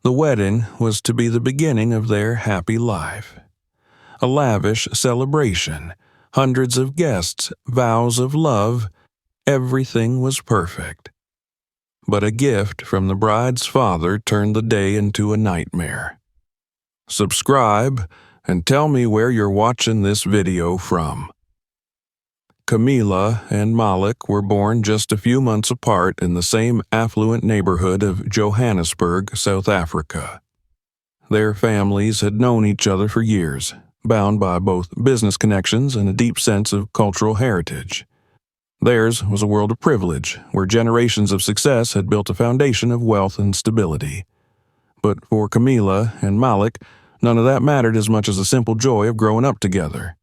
The wedding was to be the beginning of their happy life. A lavish celebration, hundreds of guests, vows of love, everything was perfect. But a gift from the bride's father turned the day into a nightmare. Subscribe and tell me where you're watching this video from. Camilla and Malik were born just a few months apart in the same affluent neighborhood of Johannesburg, South Africa. Their families had known each other for years, bound by both business connections and a deep sense of cultural heritage. Theirs was a world of privilege, where generations of success had built a foundation of wealth and stability. But for Camilla and Malik, none of that mattered as much as the simple joy of growing up together.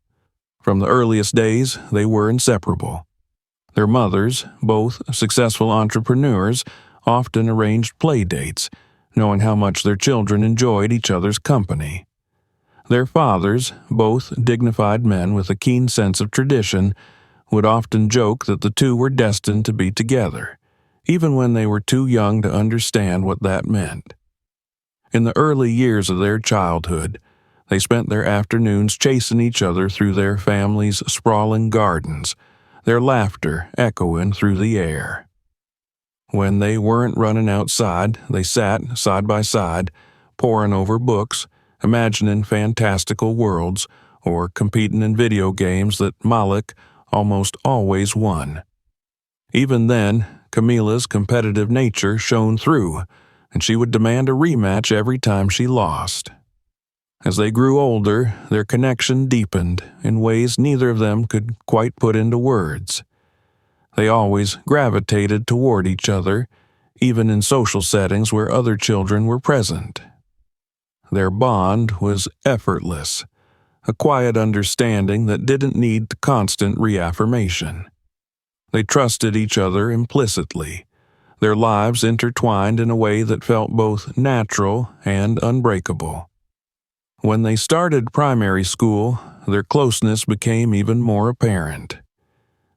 From the earliest days, they were inseparable. Their mothers, both successful entrepreneurs, often arranged play dates, knowing how much their children enjoyed each other's company. Their fathers, both dignified men with a keen sense of tradition, would often joke that the two were destined to be together, even when they were too young to understand what that meant. In the early years of their childhood, they spent their afternoons chasing each other through their family's sprawling gardens, their laughter echoing through the air. When they weren't running outside, they sat side by side, poring over books, imagining fantastical worlds, or competing in video games that Malik almost always won. Even then, Camilla's competitive nature shone through, and she would demand a rematch every time she lost. As they grew older, their connection deepened in ways neither of them could quite put into words. They always gravitated toward each other, even in social settings where other children were present. Their bond was effortless, a quiet understanding that didn't need constant reaffirmation. They trusted each other implicitly, their lives intertwined in a way that felt both natural and unbreakable. When they started primary school, their closeness became even more apparent.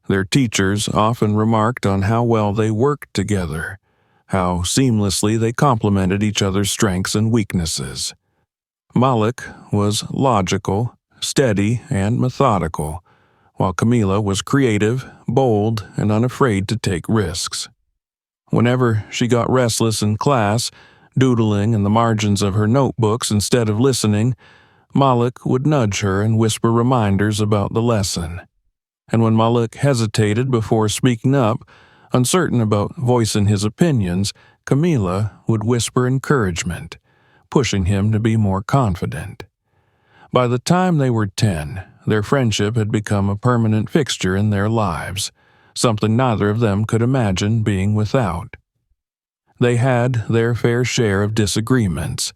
Their teachers often remarked on how well they worked together, how seamlessly they complemented each other's strengths and weaknesses. Malik was logical, steady, and methodical, while Camilla was creative, bold, and unafraid to take risks. Whenever she got restless in class, doodling in the margins of her notebooks instead of listening, Malik would nudge her and whisper reminders about the lesson. And when Malik hesitated before speaking up, uncertain about voicing his opinions, Camilla would whisper encouragement, pushing him to be more confident. By the time they were 10, their friendship had become a permanent fixture in their lives, something neither of them could imagine being without. They had their fair share of disagreements.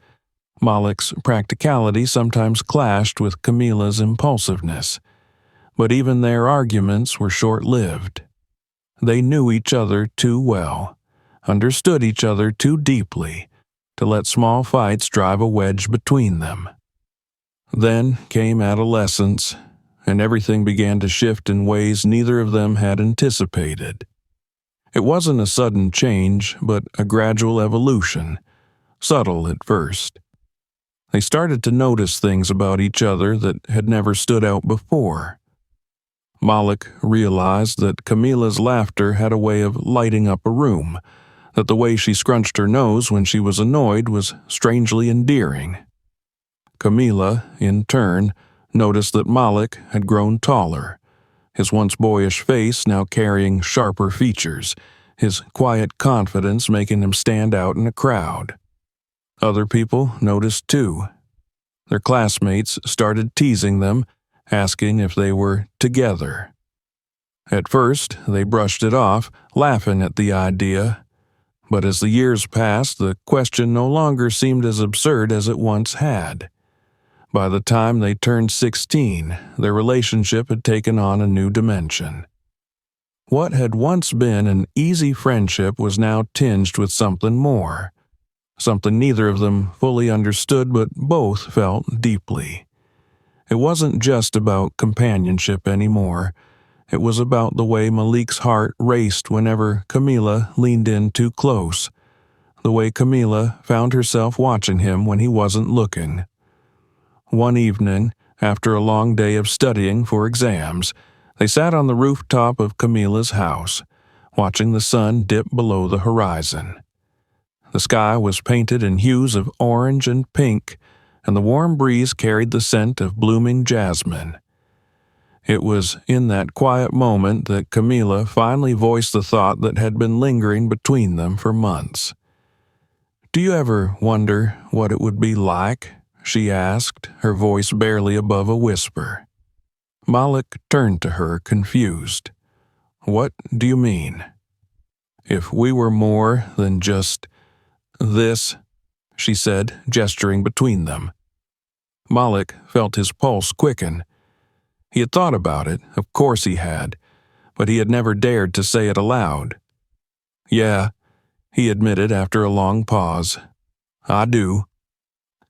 Malik's practicality sometimes clashed with Camilla's impulsiveness, but even their arguments were short-lived. They knew each other too well, understood each other too deeply, to let small fights drive a wedge between them. Then came adolescence, and everything began to shift in ways neither of them had anticipated. It wasn't a sudden change, but a gradual evolution, subtle at first. They started to notice things about each other that had never stood out before. Malik realized that Camilla's laughter had a way of lighting up a room, that the way she scrunched her nose when she was annoyed was strangely endearing. Camilla, in turn, noticed that Malik had grown taller, his once boyish face now carrying sharper features, his quiet confidence making him stand out in a crowd. Other people noticed too. Their classmates started teasing them, asking if they were together. At first, they brushed it off, laughing at the idea. But as the years passed, the question no longer seemed as absurd as it once had. By the time they turned 16, their relationship had taken on a new dimension. What had once been an easy friendship was now tinged with something more, something neither of them fully understood but both felt deeply. It wasn't just about companionship anymore. It was about the way Malik's heart raced whenever Camilla leaned in too close, the way Camila found herself watching him when he wasn't looking. One evening, after a long day of studying for exams, they sat on the rooftop of Camila's house, watching the sun dip below the horizon. The sky was painted in hues of orange and pink, and the warm breeze carried the scent of blooming jasmine. It was in that quiet moment that Camila finally voiced the thought that had been lingering between them for months. "Do you ever wonder what it would be like?" she asked, her voice barely above a whisper. Malik turned to her, confused. "What do you mean?" "If we were more than just this," she said, gesturing between them. Malik felt his pulse quicken. He had thought about it, of course he had, but he had never dared to say it aloud. "Yeah," he admitted after a long pause. "I do."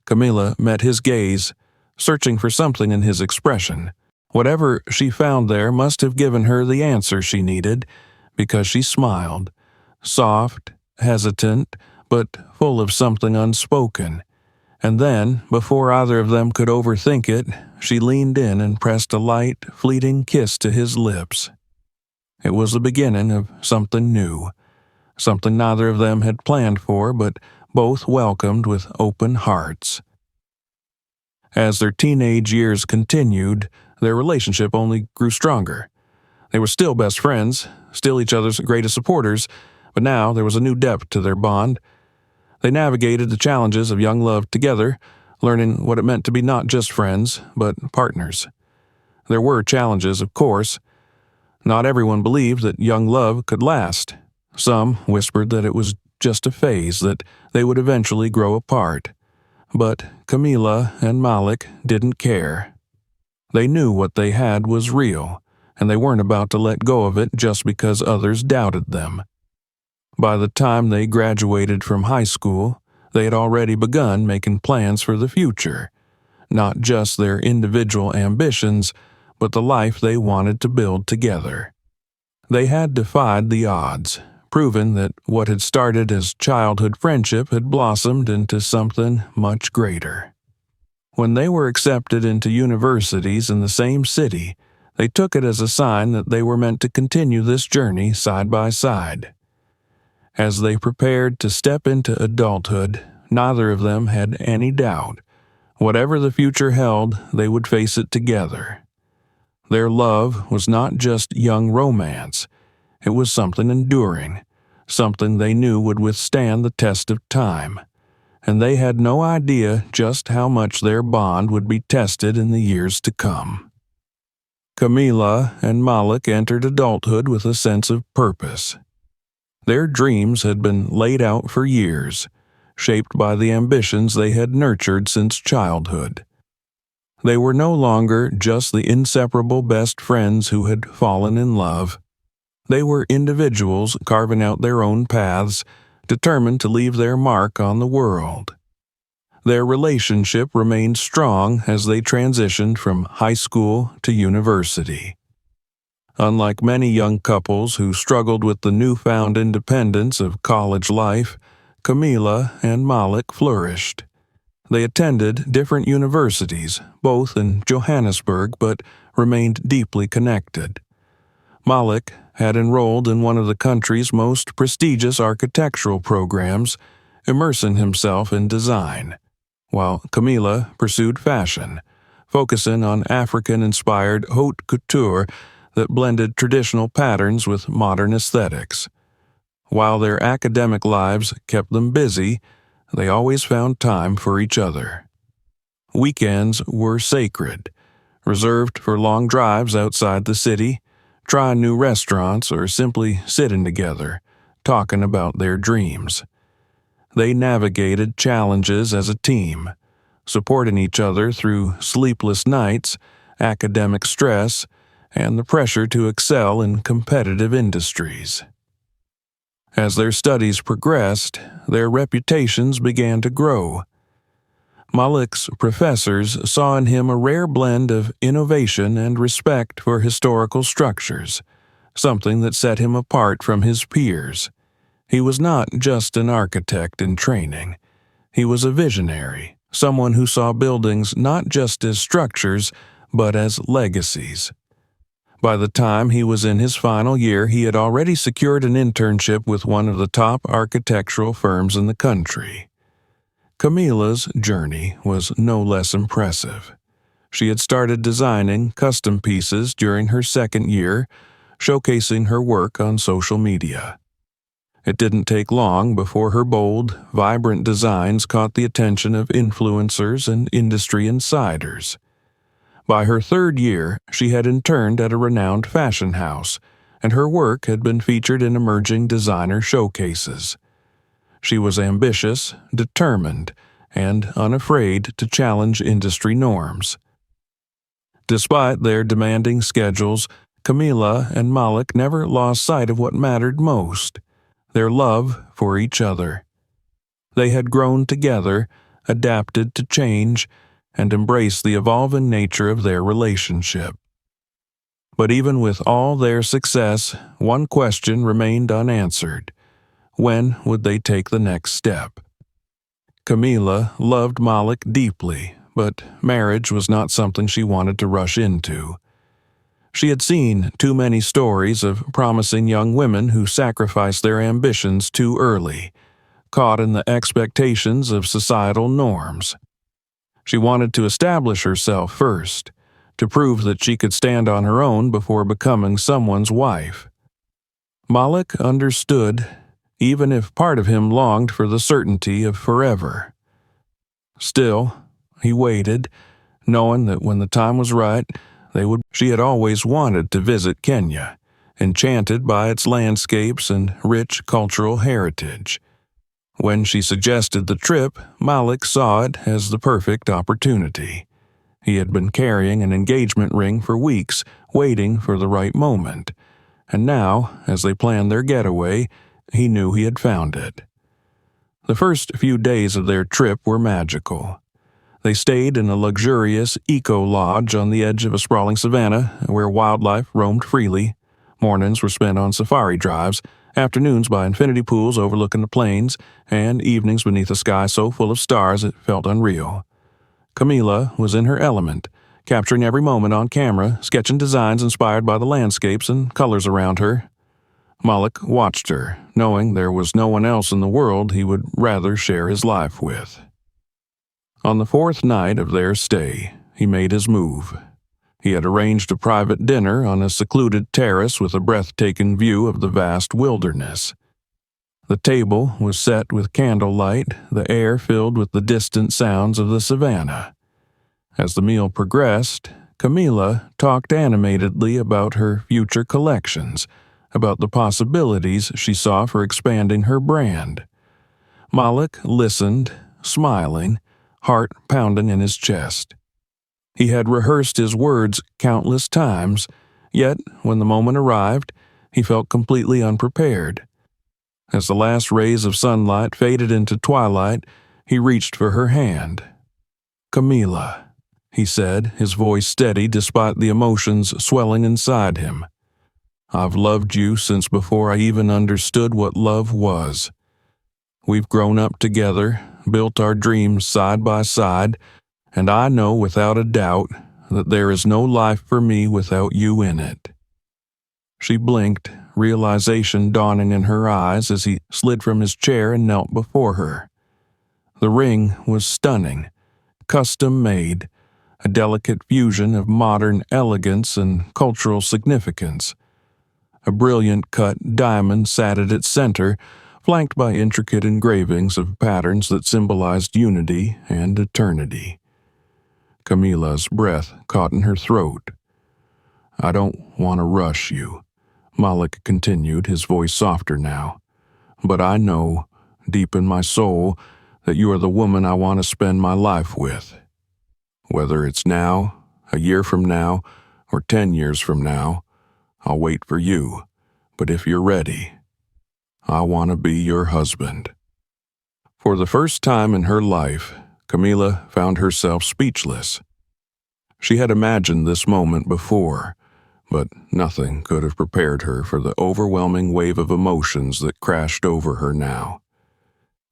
Camila met his gaze, searching for something in his expression. Whatever she found there must have given her the answer she needed, because she smiled, soft, hesitant, but full of something unspoken. And then, before either of them could overthink it, she leaned in and pressed a light, fleeting kiss to his lips. It was the beginning of something new, something neither of them had planned for, but both welcomed with open hearts. As their teenage years continued, their relationship only grew stronger. They were still best friends, still each other's greatest supporters, but now there was a new depth to their bond. They navigated the challenges of young love together, learning what it meant to be not just friends, but partners. There were challenges, of course. Not everyone believed that young love could last. Some whispered that it was just a phase, that they would eventually grow apart. But Camila and Malik didn't care. They knew what they had was real, and they weren't about to let go of it just because others doubted them. By the time they graduated from high school, they had already begun making plans for the future, not just their individual ambitions, but the life they wanted to build together. They had defied the odds, proven that what had started as childhood friendship had blossomed into something much greater. When they were accepted into universities in the same city, they took it as a sign that they were meant to continue this journey side by side. As they prepared to step into adulthood, neither of them had any doubt. Whatever the future held, they would face it together. Their love was not just young romance. It was something enduring, something they knew would withstand the test of time. And they had no idea just how much their bond would be tested in the years to come. Camila and Malik entered adulthood with a sense of purpose. Their dreams had been laid out for years, shaped by the ambitions they had nurtured since childhood. They were no longer just the inseparable best friends who had fallen in love. They were individuals carving out their own paths, determined to leave their mark on the world. Their relationship remained strong as they transitioned from high school to university. Unlike many young couples who struggled with the newfound independence of college life, Camila and Malik flourished. They attended different universities, both in Johannesburg, but remained deeply connected. Malik had enrolled in one of the country's most prestigious architectural programs, immersing himself in design, while Camila pursued fashion, focusing on African-inspired haute couture that blended traditional patterns with modern aesthetics. While their academic lives kept them busy, they always found time for each other. Weekends were sacred, reserved for long drives outside the city, trying new restaurants, or simply sitting together, talking about their dreams. They navigated challenges as a team, supporting each other through sleepless nights, academic stress, and the pressure to excel in competitive industries. As their studies progressed, their reputations began to grow. Malik's professors saw in him a rare blend of innovation and respect for historical structures, something that set him apart from his peers. He was not just an architect in training. He was a visionary, someone who saw buildings not just as structures, but as legacies. By the time he was in his final year, he had already secured an internship with one of the top architectural firms in the country. Camila's journey was no less impressive. She had started designing custom pieces during her second year, showcasing her work on social media. It didn't take long before her bold, vibrant designs caught the attention of influencers and industry insiders. By her third year, she had interned at a renowned fashion house, and her work had been featured in emerging designer showcases. She was ambitious, determined, and unafraid to challenge industry norms. Despite their demanding schedules, Camila and Malik never lost sight of what mattered most: their love for each other. They had grown together, adapted to change, and embraced the evolving nature of their relationship. But even with all their success, one question remained unanswered: when would they take the next step? Camila loved Malik deeply, but marriage was not something she wanted to rush into. She had seen too many stories of promising young women who sacrificed their ambitions too early, caught in the expectations of societal norms. She wanted to establish herself first, to prove that she could stand on her own before becoming someone's wife. Malik understood, even if part of him longed for the certainty of forever. Still, he waited, knowing that when the time was right, She had always wanted to visit Kenya, enchanted by its landscapes and rich cultural heritage. When she suggested the trip, Malik saw it as the perfect opportunity. He had been carrying an engagement ring for weeks, waiting for the right moment, and now, as they planned their getaway, he knew he had found it. The first few days of their trip were magical. They stayed in a luxurious eco-lodge on the edge of a sprawling savanna where wildlife roamed freely. Mornings were spent on safari drives, afternoons by infinity pools overlooking the plains, and evenings beneath a sky so full of stars it felt unreal. Camila was in her element, capturing every moment on camera, sketching designs inspired by the landscapes and colors around her. Malik watched her, knowing there was no one else in the world he would rather share his life with. On the fourth night of their stay, he made his move. He had arranged a private dinner on a secluded terrace with a breathtaking view of the vast wilderness. The table was set with candlelight, the air filled with the distant sounds of the savannah. As the meal progressed, Camila talked animatedly about her future collections, about the possibilities she saw for expanding her brand. Malik listened, smiling, heart pounding in his chest. He had rehearsed his words countless times, yet when the moment arrived, he felt completely unprepared. As the last rays of sunlight faded into twilight, he reached for her hand. "Camila," he said, his voice steady despite the emotions swelling inside him. "I've loved you since before I even understood what love was. We've grown up together, built our dreams side by side, and I know without a doubt that there is no life for me without you in it." She blinked, realization dawning in her eyes as he slid from his chair and knelt before her. The ring was stunning, custom-made, a delicate fusion of modern elegance and cultural significance. A brilliant cut diamond sat at its center, flanked by intricate engravings of patterns that symbolized unity and eternity. Camila's breath caught in her throat. "I don't want to rush you," Malik continued, his voice softer now. "But I know, deep in my soul, that you are the woman I want to spend my life with. Whether it's now, a year from now, or 10 years from now, I'll wait for you. But if you're ready, I want to be your husband." For the first time in her life, Camila found herself speechless. She had imagined this moment before, but nothing could have prepared her for the overwhelming wave of emotions that crashed over her now.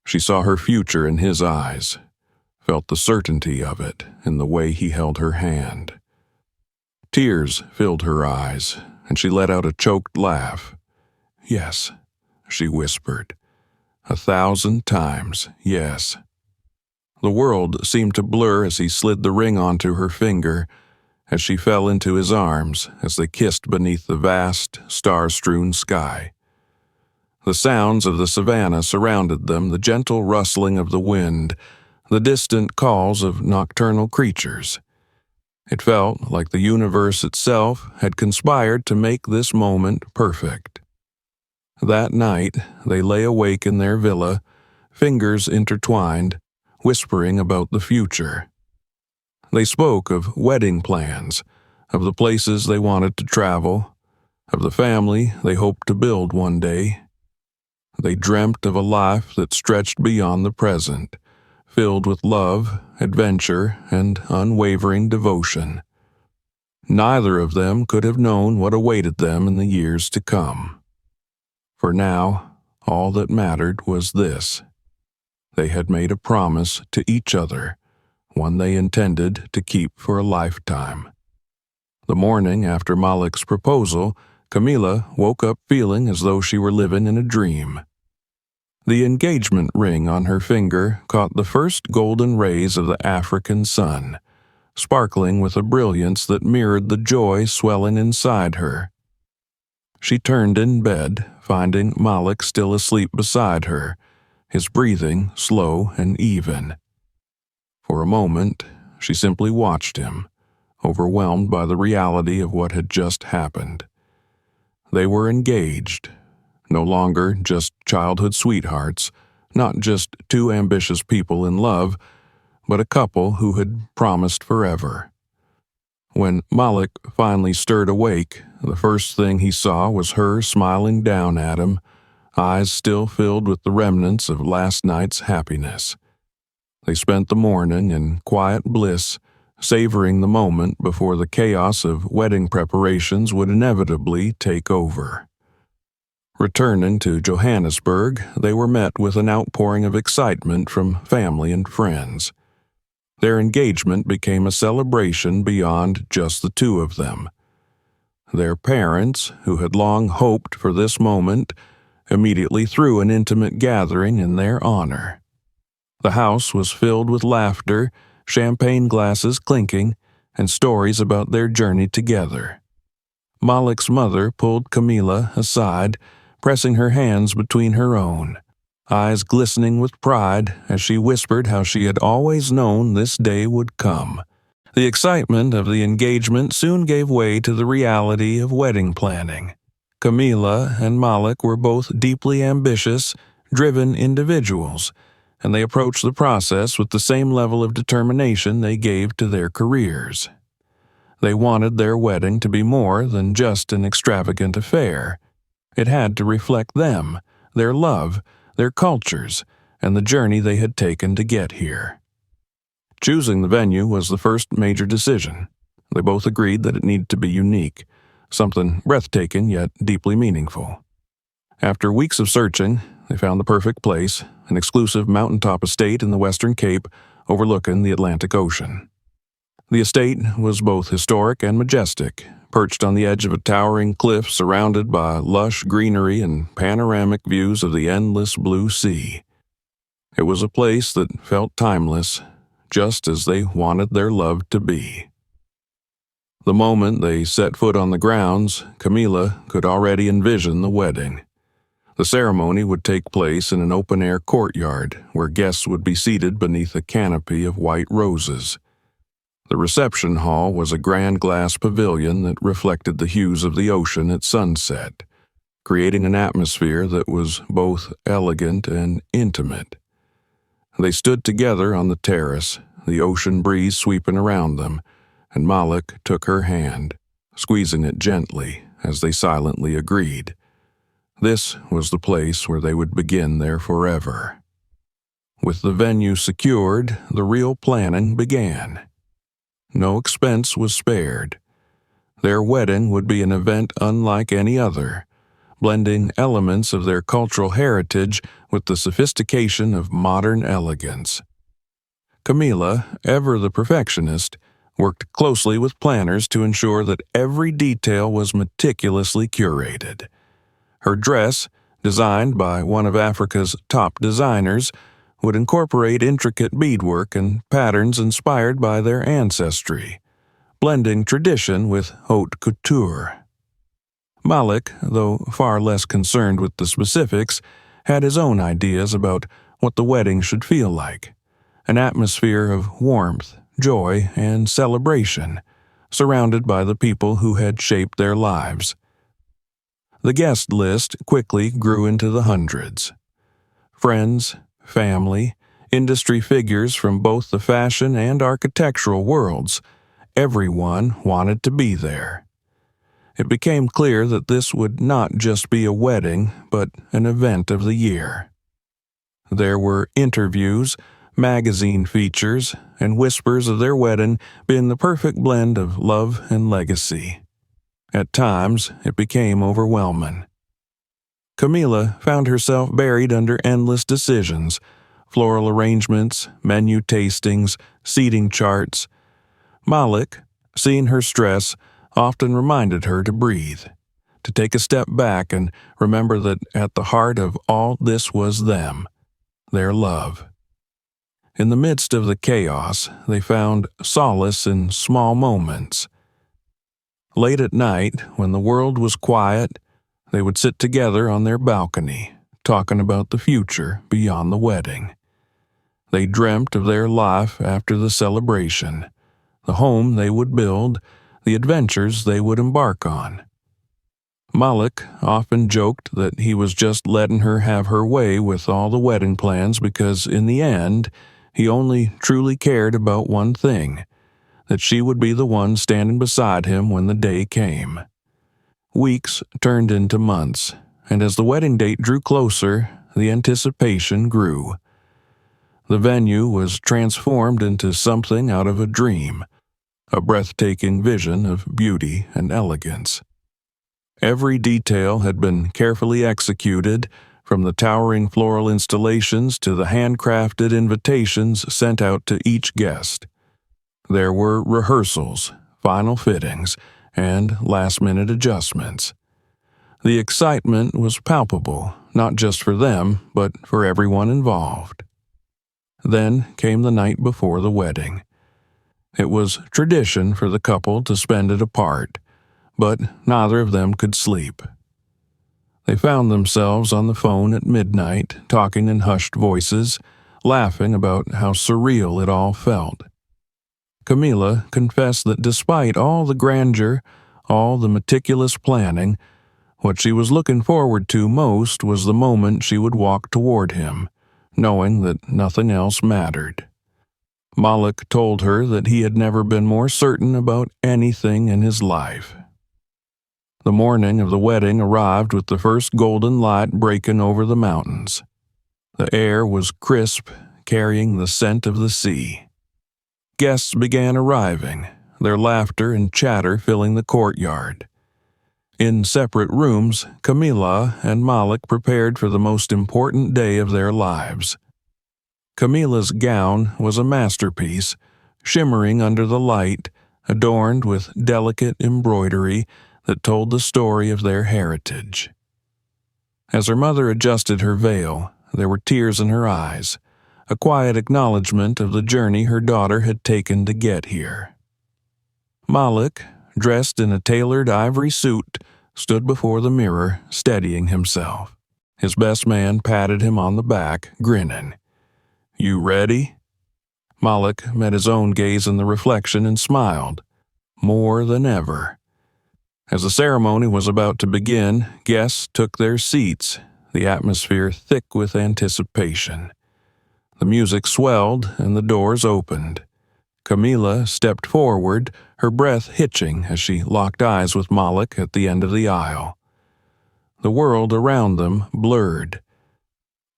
She saw her future in his eyes, felt the certainty of it in the way he held her hand. Tears filled her eyes, and she let out a choked laugh. "Yes," she whispered. 1,000 times, yes. The world seemed to blur as he slid the ring onto her finger, as she fell into his arms as they kissed beneath the vast, star-strewn sky. The sounds of the savannah surrounded them, the gentle rustling of the wind, the distant calls of nocturnal creatures. It felt like the universe itself had conspired to make this moment perfect. That night, they lay awake in their villa, fingers intertwined, whispering about the future. They spoke of wedding plans, of the places they wanted to travel, of the family they hoped to build one day. They dreamt of a life that stretched beyond the present, filled with love, adventure, and unwavering devotion. Neither of them could have known what awaited them in the years to come. For now, all that mattered was this. They had made a promise to each other, one they intended to keep for a lifetime. The morning after Malik's proposal, Camila woke up feeling as though she were living in a dream. The engagement ring on her finger caught the first golden rays of the African sun, sparkling with a brilliance that mirrored the joy swelling inside her. She turned in bed, finding Malik still asleep beside her, his breathing slow and even. For a moment, she simply watched him, overwhelmed by the reality of what had just happened. They were engaged, no longer just childhood sweethearts, not just two ambitious people in love, but a couple who had promised forever. When Malik finally stirred awake, the first thing he saw was her smiling down at him, eyes still filled with the remnants of last night's happiness. They spent the morning in quiet bliss, savoring the moment before the chaos of wedding preparations would inevitably take over. Returning to Johannesburg, they were met with an outpouring of excitement from family and friends. Their engagement became a celebration beyond just the two of them. Their parents, who had long hoped for this moment, immediately threw an intimate gathering in their honor. The house was filled with laughter, champagne glasses clinking, and stories about their journey together. Malik's mother pulled Camila aside, pressing her hands between her own, eyes glistening with pride as she whispered how she had always known this day would come. The excitement of the engagement soon gave way to the reality of wedding planning. Camila and Malik were both deeply ambitious, driven individuals, and they approached the process with the same level of determination they gave to their careers. They wanted their wedding to be more than just an extravagant affair. It had to reflect them, their love, their cultures, and the journey they had taken to get here. Choosing the venue was the first major decision. They both agreed that it needed to be unique, something breathtaking yet deeply meaningful. After weeks of searching, they found the perfect place, an exclusive mountaintop estate in the Western Cape overlooking the Atlantic Ocean. The estate was both historic and majestic, perched on the edge of a towering cliff surrounded by lush greenery and panoramic views of the endless blue sea. It was a place that felt timeless, just as they wanted their love to be. The moment they set foot on the grounds, Camila could already envision the wedding. The ceremony would take place in an open-air courtyard where guests would be seated beneath a canopy of white roses. The reception hall was a grand glass pavilion that reflected the hues of the ocean at sunset, creating an atmosphere that was both elegant and intimate. They stood together on the terrace, the ocean breeze sweeping around them, and Malik took her hand, squeezing it gently as they silently agreed. This was the place where they would begin their forever. With the venue secured, the real planning began. No expense was spared. Their wedding would be an event unlike any other, blending elements of their cultural heritage with the sophistication of modern elegance. Camila, ever the perfectionist, worked closely with planners to ensure that every detail was meticulously curated. Her dress, designed by one of Africa's top designers, would incorporate intricate beadwork and patterns inspired by their ancestry, blending tradition with haute couture. Malik, though far less concerned with the specifics, had his own ideas about what the wedding should feel like, an atmosphere of warmth, joy, and celebration, surrounded by the people who had shaped their lives. The guest list quickly grew into the hundreds. Friends, family, industry figures from both the fashion and architectural worlds, everyone wanted to be there. It became clear that this would not just be a wedding, but an event of the year. There were interviews, magazine features, and whispers of their wedding being the perfect blend of love and legacy. At times, it became overwhelming. Camila found herself buried under endless decisions, floral arrangements, menu tastings, seating charts. Malik, seeing her stress, often reminded her to breathe, to take a step back and remember that at the heart of all this was them, their love. In the midst of the chaos, they found solace in small moments. Late at night, when the world was quiet, they would sit together on their balcony, talking about the future beyond the wedding. They dreamt of their life after the celebration, the home they would build, the adventures they would embark on. Malik often joked that he was just letting her have her way with all the wedding plans because, in the end, he only truly cared about one thing, that she would be the one standing beside him when the day came. Weeks turned into months, and as the wedding date drew closer, the anticipation grew. The venue was transformed into something out of a dream, a breathtaking vision of beauty and elegance. Every detail had been carefully executed, from the towering floral installations to the handcrafted invitations sent out to each guest. There were rehearsals, final fittings, and last-minute adjustments. The excitement was palpable, not just for them, but for everyone involved. Then came the night before the wedding. It was tradition for the couple to spend it apart, but neither of them could sleep. They found themselves on the phone at midnight, talking in hushed voices, laughing about how surreal it all felt. Camila confessed that despite all the grandeur, all the meticulous planning, what she was looking forward to most was the moment she would walk toward him, knowing that nothing else mattered. Malik told her that he had never been more certain about anything in his life. The morning of the wedding arrived with the first golden light breaking over the mountains. The air was crisp, carrying the scent of the sea. Guests began arriving, their laughter and chatter filling the courtyard. In separate rooms, Camila and Malik prepared for the most important day of their lives. Camila's gown was a masterpiece, shimmering under the light, adorned with delicate embroidery that told the story of their heritage. As her mother adjusted her veil, there were tears in her eyes, a quiet acknowledgement of the journey her daughter had taken to get here. Malik, dressed in a tailored ivory suit, stood before the mirror, steadying himself. His best man patted him on the back, grinning. "You ready?" Malik met his own gaze in the reflection and smiled, more than ever. As the ceremony was about to begin, guests took their seats, the atmosphere thick with anticipation. The music swelled and the doors opened. Camila stepped forward, her breath hitching as she locked eyes with Malik at the end of the aisle. The world around them blurred.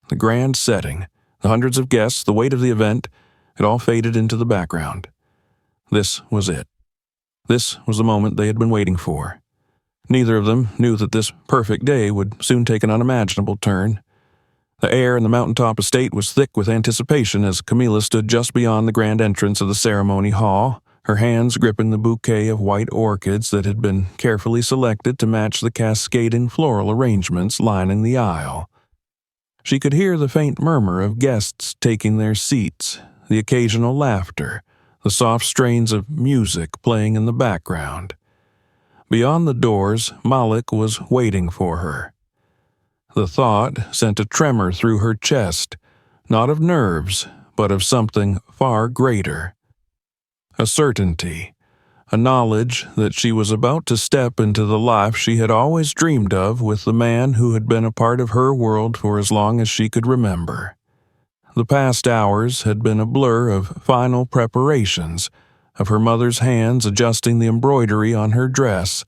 The grand setting, the hundreds of guests, the weight of the event, it all faded into the background. This was it. This was the moment they had been waiting for. Neither of them knew that this perfect day would soon take an unimaginable turn. The air in the mountaintop estate was thick with anticipation as Camilla stood just beyond the grand entrance of the ceremony hall, her hands gripping the bouquet of white orchids that had been carefully selected to match the cascading floral arrangements lining the aisle. She could hear the faint murmur of guests taking their seats, the occasional laughter, the soft strains of music playing in the background. Beyond the doors, Malik was waiting for her. The thought sent a tremor through her chest, not of nerves, but of something far greater. A certainty, a knowledge that she was about to step into the life she had always dreamed of with the man who had been a part of her world for as long as she could remember. The past hours had been a blur of final preparations, of her mother's hands adjusting the embroidery on her dress,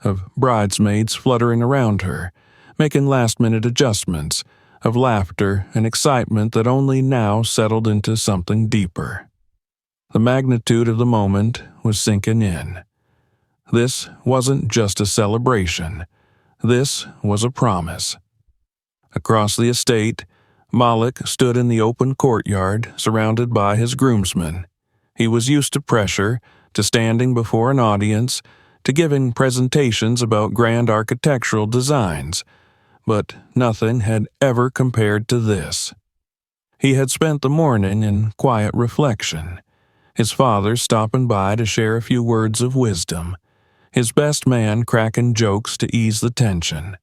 of bridesmaids fluttering around her, making last-minute adjustments, of laughter and excitement that only now settled into something deeper. The magnitude of the moment was sinking in. This wasn't just a celebration. This was a promise. Across the estate, Malik stood in the open courtyard, surrounded by his groomsmen. He was used to pressure, to standing before an audience, to giving presentations about grand architectural designs, but nothing had ever compared to this. He had spent the morning in quiet reflection, his father stopping by to share a few words of wisdom, his best man cracking jokes to ease the tension.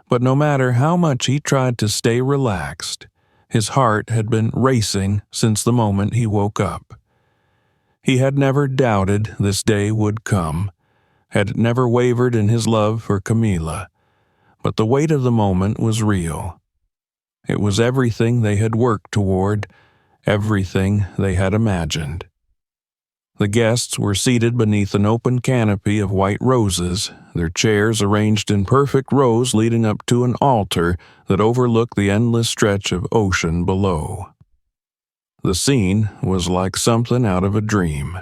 But no matter how much he tried to stay relaxed, his heart had been racing since the moment he woke up. He had never doubted this day would come, had never wavered in his love for Camilla, but the weight of the moment was real. It was everything they had worked toward, everything they had imagined. The guests were seated beneath an open canopy of white roses, their chairs arranged in perfect rows leading up to an altar that overlooked the endless stretch of ocean below. The scene was like something out of a dream.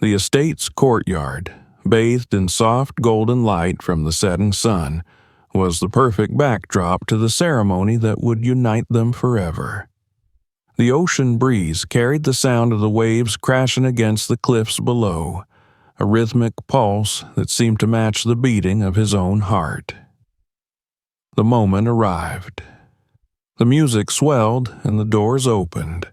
The estate's courtyard, bathed in soft golden light from the setting sun, was the perfect backdrop to the ceremony that would unite them forever. The ocean breeze carried the sound of the waves crashing against the cliffs below, a rhythmic pulse that seemed to match the beating of his own heart. The moment arrived. The music swelled and the doors opened.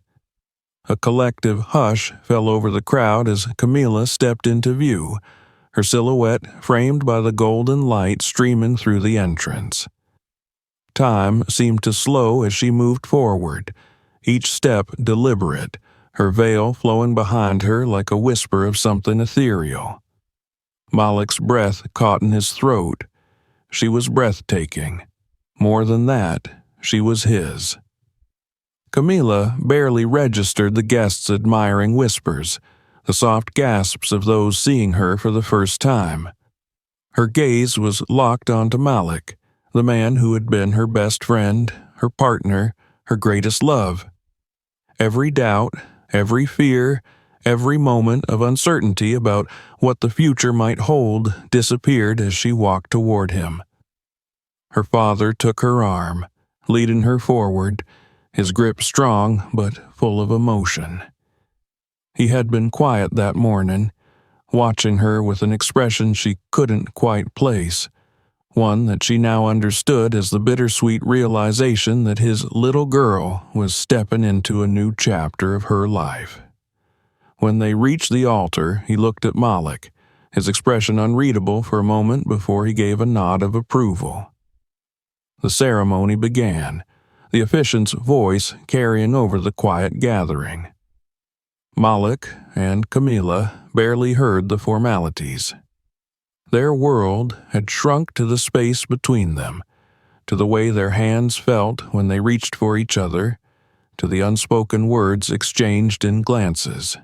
A collective hush fell over the crowd as Camilla stepped into view, her silhouette framed by the golden light streaming through the entrance. Time seemed to slow as she moved forward, each step deliberate, her veil flowing behind her like a whisper of something ethereal. Malik's breath caught in his throat. She was breathtaking. More than that, she was his. Camilla barely registered the guests' admiring whispers, the soft gasps of those seeing her for the first time. Her gaze was locked onto Malik, the man who had been her best friend, her partner, her greatest love. Every doubt, every fear, every moment of uncertainty about what the future might hold disappeared as she walked toward him. Her father took her arm, leading her forward, his grip strong but full of emotion. He had been quiet that morning, watching her with an expression she couldn't quite place, one that she now understood as the bittersweet realization that his little girl was stepping into a new chapter of her life. When they reached the altar, he looked at Malik, his expression unreadable for a moment before he gave a nod of approval. The ceremony began, the officiant's voice carrying over the quiet gathering. Malik and Camilla barely heard the formalities. Their world had shrunk to the space between them, to the way their hands felt when they reached for each other, to the unspoken words exchanged in glances.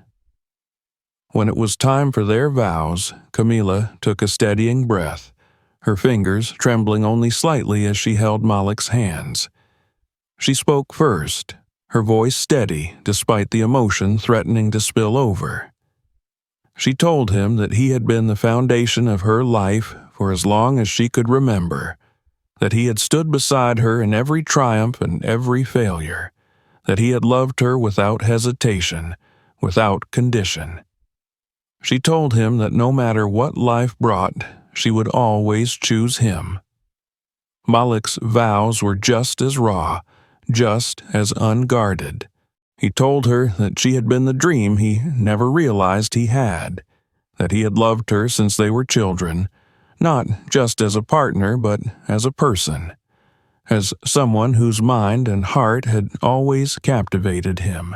When it was time for their vows, Camilla took a steadying breath, her fingers trembling only slightly as she held Malik's hands. She spoke first, her voice steady despite the emotion threatening to spill over. She told him that he had been the foundation of her life for as long as she could remember, that he had stood beside her in every triumph and every failure, that he had loved her without hesitation, without condition. She told him that no matter what life brought, she would always choose him. Malik's vows were just as raw, just as unguarded. He told her that she had been the dream he never realized he had, that he had loved her since they were children, not just as a partner but as a person, as someone whose mind and heart had always captivated him.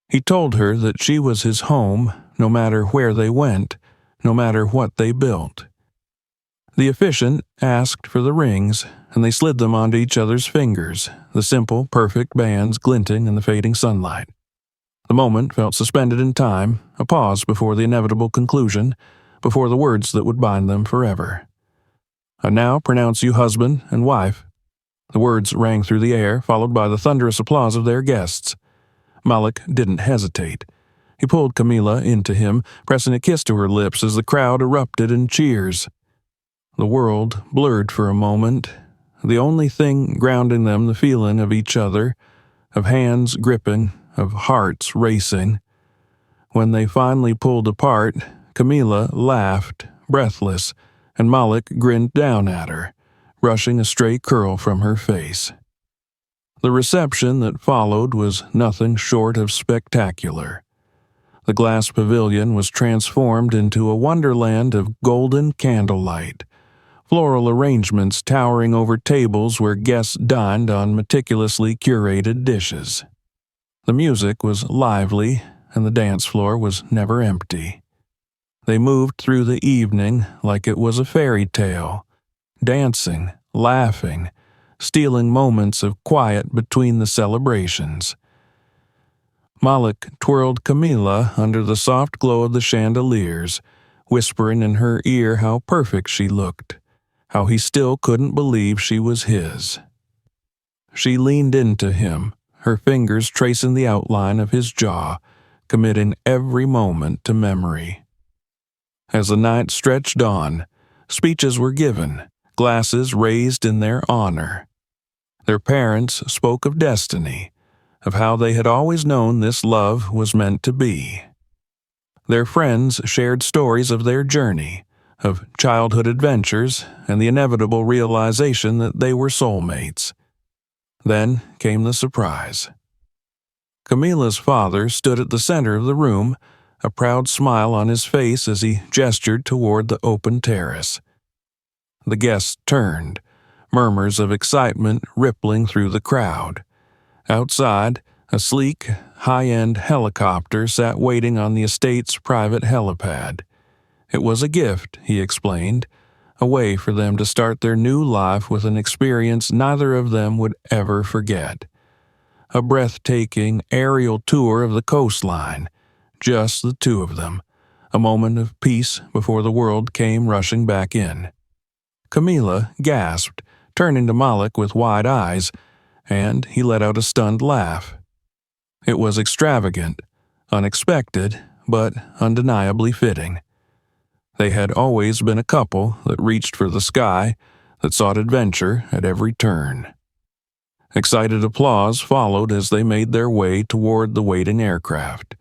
He told her that she was his home, no matter where they went, no matter what they built. The officiant asked for the rings, and they slid them onto each other's fingers, the simple, perfect bands glinting in the fading sunlight. The moment felt suspended in time, a pause before the inevitable conclusion, before the words that would bind them forever. "I now pronounce you husband and wife." The words rang through the air, followed by the thunderous applause of their guests. Malik didn't hesitate. He pulled Camila into him, pressing a kiss to her lips as the crowd erupted in cheers. The world blurred for a moment, the only thing grounding them the feeling of each other, of hands gripping, of hearts racing. When they finally pulled apart, Camila laughed, breathless, and Malik grinned down at her, brushing a stray curl from her face. The reception that followed was nothing short of spectacular. The glass pavilion was transformed into a wonderland of golden candlelight, floral arrangements towering over tables where guests dined on meticulously curated dishes. The music was lively, and the dance floor was never empty. They moved through the evening like it was a fairy tale, dancing, laughing, stealing moments of quiet between the celebrations. Malik twirled Camila under the soft glow of the chandeliers, whispering in her ear how perfect she looked, how he still couldn't believe she was his. She leaned into him, her fingers tracing the outline of his jaw, committing every moment to memory. As the night stretched on, speeches were given, glasses raised in their honor. Their parents spoke of destiny, of how they had always known this love was meant to be. Their friends shared stories of their journey, of childhood adventures, and the inevitable realization that they were soulmates. Then came the surprise. Camila's father stood at the center of the room, a proud smile on his face as he gestured toward the open terrace. The guests turned, murmurs of excitement rippling through the crowd. Outside, a sleek, high-end helicopter sat waiting on the estate's private helipad. It was a gift, he explained, a way for them to start their new life with an experience neither of them would ever forget. A breathtaking aerial tour of the coastline, just the two of them, a moment of peace before the world came rushing back in. Camila gasped, turning to Malik with wide eyes, and he let out a stunned laugh. It was extravagant, unexpected, but undeniably fitting. They had always been a couple that reached for the sky, that sought adventure at every turn. Excited applause followed as they made their way toward the waiting aircraft,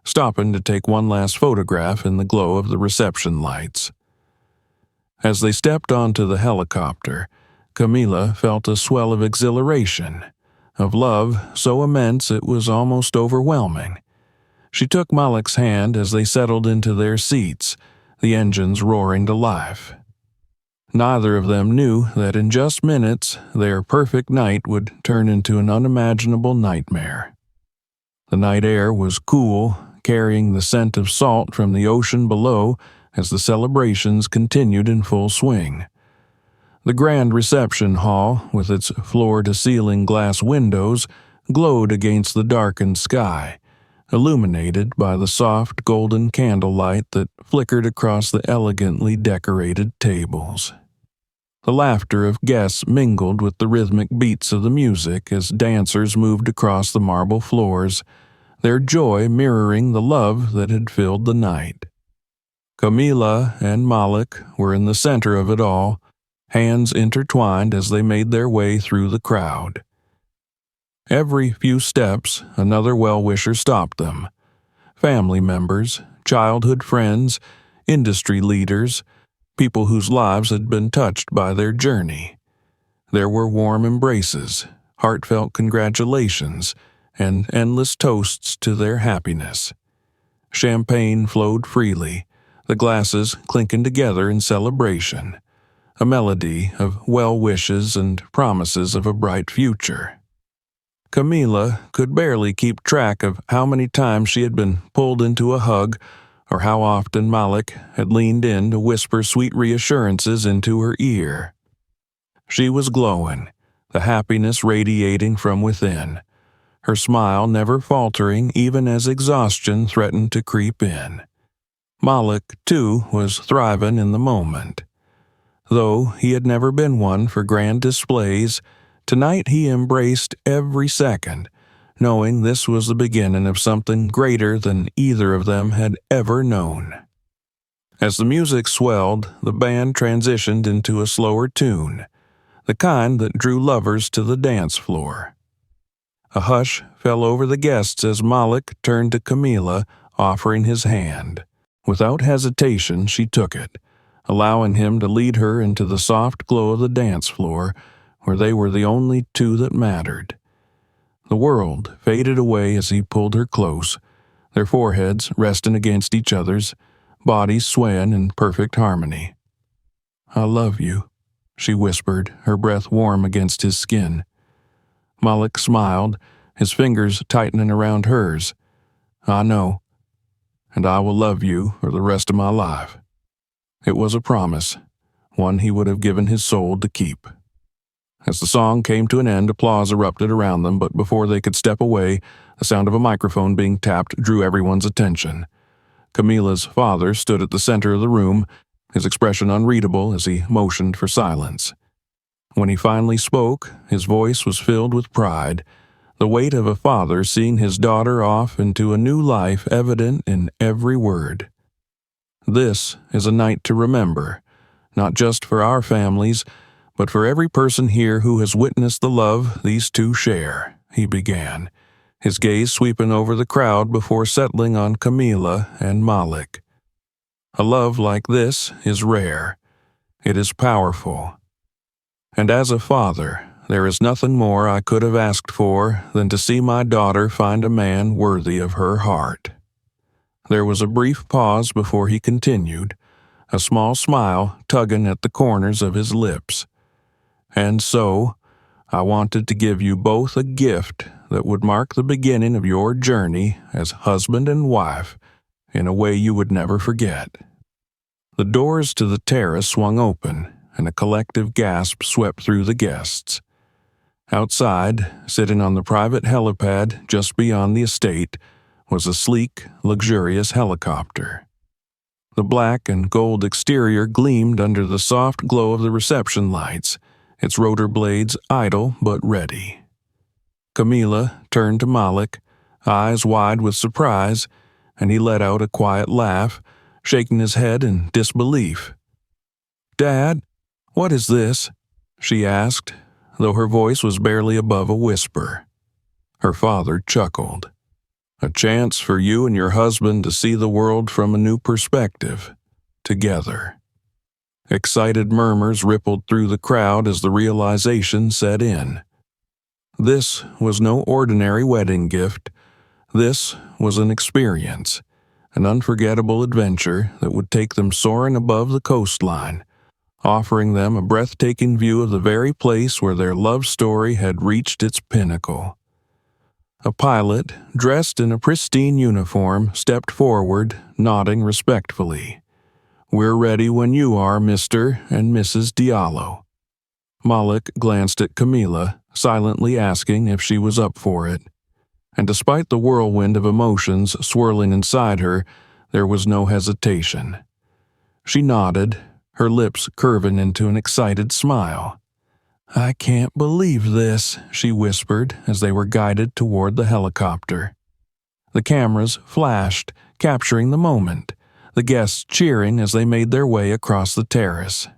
stopping to take one last photograph in the glow of the reception lights. As they stepped onto the helicopter, Camila felt a swell of exhilaration, of love so immense it was almost overwhelming. She took Malik's hand as they settled into their seats, the engines roaring to life. Neither of them knew that in just minutes their perfect night would turn into an unimaginable nightmare. The night air was cool, carrying the scent of salt from the ocean below as the celebrations continued in full swing. The grand reception hall, with its floor-to-ceiling glass windows, glowed against the darkened sky, illuminated by the soft golden candlelight that flickered across the elegantly decorated tables. The laughter of guests mingled with the rhythmic beats of the music as dancers moved across the marble floors, their joy mirroring the love that had filled the night. Camila and Malik were in the center of it all, hands intertwined as they made their way through the crowd. Every few steps, another well-wisher stopped them. Family members, childhood friends, industry leaders, people whose lives had been touched by their journey. There were warm embraces, heartfelt congratulations, and endless toasts to their happiness. Champagne flowed freely, the glasses clinking together in celebration, a melody of well wishes and promises of a bright future. Camila could barely keep track of how many times she had been pulled into a hug, or how often Malik had leaned in to whisper sweet reassurances into her ear. She was glowing, the happiness radiating from within, her smile never faltering even as exhaustion threatened to creep in. Malik, too, was thriving in the moment. Though he had never been one for grand displays, tonight he embraced every second, knowing this was the beginning of something greater than either of them had ever known. As the music swelled, the band transitioned into a slower tune, the kind that drew lovers to the dance floor. A hush fell over the guests as Malik turned to Camila, offering his hand. Without hesitation, she took it, allowing him to lead her into the soft glow of the dance floor, where they were the only two that mattered. The world faded away as he pulled her close, their foreheads resting against each other's, bodies swaying in perfect harmony. "I love you," she whispered, her breath warm against his skin. Malik smiled, his fingers tightening around hers. "I know, and I will love you for the rest of my life." It was a promise, one he would have given his soul to keep. As the song came to an end, applause erupted around them, but before they could step away, the sound of a microphone being tapped drew everyone's attention. Camila's father stood at the center of the room, his expression unreadable as he motioned for silence. When he finally spoke, his voice was filled with pride, the weight of a father seeing his daughter off into a new life evident in every word. "This is a night to remember, not just for our families, but for every person here who has witnessed the love these two share," he began, his gaze sweeping over the crowd before settling on Camila and Malik. "A love like this is rare. It is powerful. And as a father, there is nothing more I could have asked for than to see my daughter find a man worthy of her heart." There was a brief pause before he continued, a small smile tugging at the corners of his lips. "And so, I wanted to give you both a gift that would mark the beginning of your journey as husband and wife in a way you would never forget." The doors to the terrace swung open, and a collective gasp swept through the guests. Outside, sitting on the private helipad just beyond the estate, was a sleek, luxurious helicopter. The black and gold exterior gleamed under the soft glow of the reception lights, its rotor blades idle but ready. Camila turned to Malik, eyes wide with surprise, and he let out a quiet laugh, shaking his head in disbelief. "Dad, what is this?" she asked, though her voice was barely above a whisper. Her father chuckled. "A chance for you and your husband to see the world from a new perspective, together." Excited murmurs rippled through the crowd as the realization set in. This was no ordinary wedding gift. This was an experience, an unforgettable adventure that would take them soaring above the coastline, offering them a breathtaking view of the very place where their love story had reached its pinnacle. A pilot, dressed in a pristine uniform, stepped forward, nodding respectfully. "We're ready when you are, Mr. and Mrs. Diallo." Malik glanced at Camila, silently asking if she was up for it. And despite the whirlwind of emotions swirling inside her, there was no hesitation. She nodded, her lips curving into an excited smile. "I can't believe this," she whispered as they were guided toward the helicopter. The cameras flashed, capturing the moment, the guests cheering as they made their way across the terrace.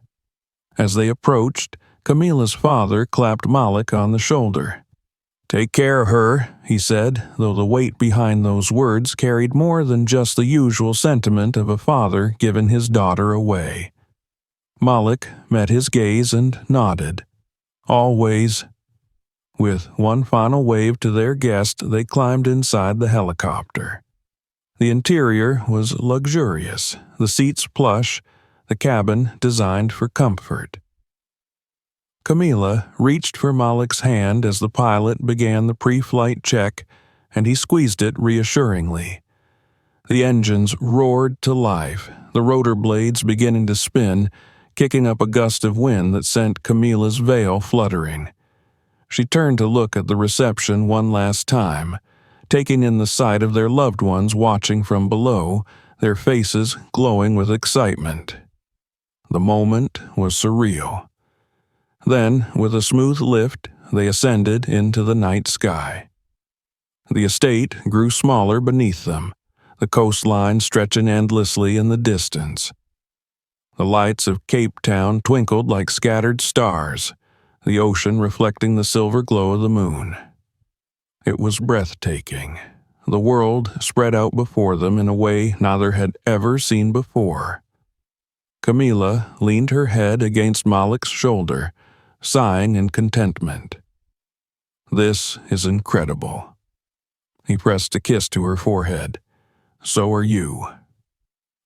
As they approached, Camila's father clapped Malik on the shoulder. "Take care of her," he said, though the weight behind those words carried more than just the usual sentiment of a father giving his daughter away. Malik met his gaze and nodded. "Always." With one final wave to their guest, they climbed inside the helicopter. The interior was luxurious, the seats plush, the cabin designed for comfort. Camila reached for Malik's hand as the pilot began the pre-flight check, and he squeezed it reassuringly. The engines roared to life, the rotor blades beginning to spin, kicking up a gust of wind that sent Camila's veil fluttering. She turned to look at the reception one last time, taking in the sight of their loved ones watching from below, their faces glowing with excitement. The moment was surreal. Then, with a smooth lift, they ascended into the night sky. The estate grew smaller beneath them, the coastline stretching endlessly in the distance. The lights of Cape Town twinkled like scattered stars, the ocean reflecting the silver glow of the moon. It was breathtaking. The world spread out before them in a way neither had ever seen before. Camila leaned her head against Malik's shoulder, sighing in contentment. "This is incredible." He pressed a kiss to her forehead. "So are you."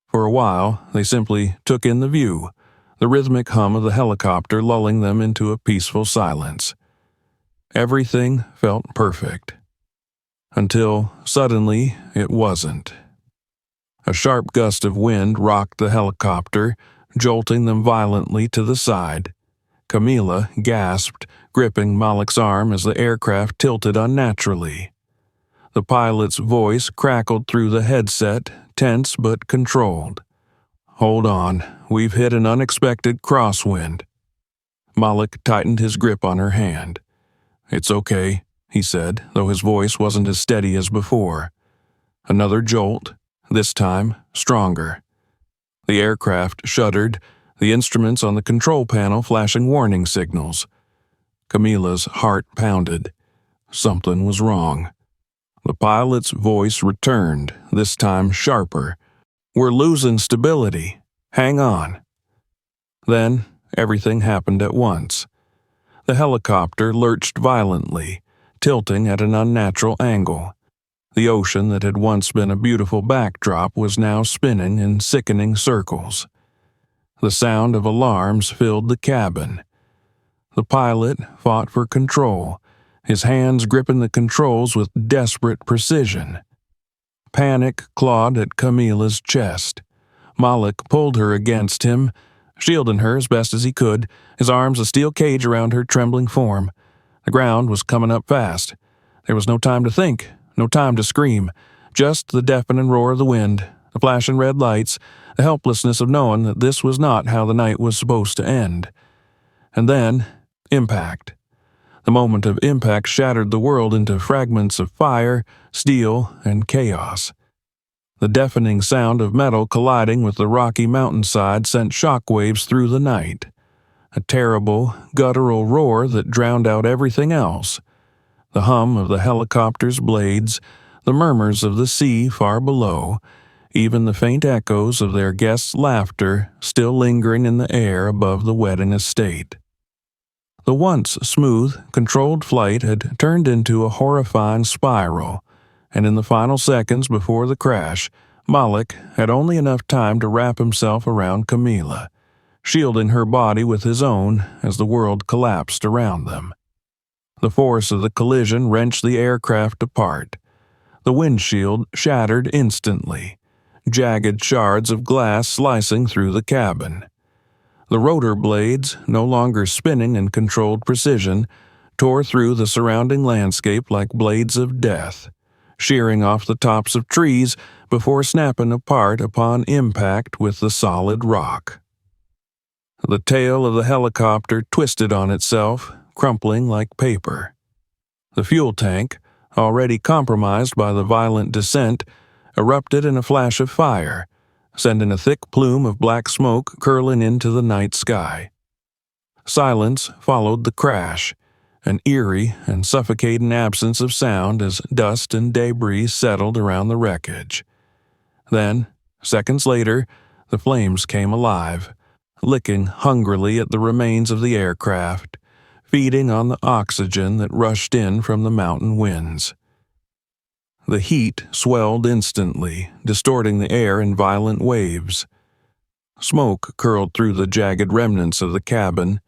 For a while, they simply took in the view, the rhythmic hum of the helicopter lulling them into a peaceful silence. Everything felt perfect. Until, suddenly, it wasn't. A sharp gust of wind rocked the helicopter, jolting them violently to the side. Camila gasped, gripping Malik's arm as the aircraft tilted unnaturally. The pilot's voice crackled through the headset, tense but controlled. "Hold on, we've hit an unexpected crosswind." Malik tightened his grip on her hand. "It's okay," he said, though his voice wasn't as steady as before. Another jolt, this time stronger. The aircraft shuddered, the instruments on the control panel flashing warning signals. Camila's heart pounded. Something was wrong. The pilot's voice returned, this time sharper. "We're losing stability. Hang on." Then, everything happened at once. The helicopter lurched violently, tilting at an unnatural angle. The ocean that had once been a beautiful backdrop was now spinning in sickening circles. The sound of alarms filled the cabin. The pilot fought for control, his hands gripping the controls with desperate precision. Panic clawed at Camila's chest. Malik pulled her against him, shielding her as best as he could, his arms a steel cage around her trembling form. The ground was coming up fast. There was no time to think, no time to scream, just the deafening roar of the wind, the flashing red lights, the helplessness of knowing that this was not how the night was supposed to end. And then, impact. The moment of impact shattered the world into fragments of fire, steel, and chaos. The deafening sound of metal colliding with the rocky mountainside sent shockwaves through the night. A terrible, guttural roar that drowned out everything else. The hum of the helicopter's blades, the murmurs of the sea far below, even the faint echoes of their guests' laughter still lingering in the air above the wedding estate. The once smooth, controlled flight had turned into a horrifying spiral, and in the final seconds before the crash, Malik had only enough time to wrap himself around Camila, shielding her body with his own as the world collapsed around them. The force of the collision wrenched the aircraft apart. The windshield shattered instantly, jagged shards of glass slicing through the cabin. The rotor blades, no longer spinning in controlled precision, tore through the surrounding landscape like blades of death, shearing off the tops of trees before snapping apart upon impact with the solid rock. The tail of the helicopter twisted on itself, crumpling like paper. The fuel tank, already compromised by the violent descent, erupted in a flash of fire, sending a thick plume of black smoke curling into the night sky. Silence followed the crash, an eerie and suffocating absence of sound as dust and debris settled around the wreckage. Then, seconds later, the flames came alive, licking hungrily at the remains of the aircraft, feeding on the oxygen that rushed in from the mountain winds. The heat swelled instantly, distorting the air in violent waves. Smoke curled through the jagged remnants of the cabin,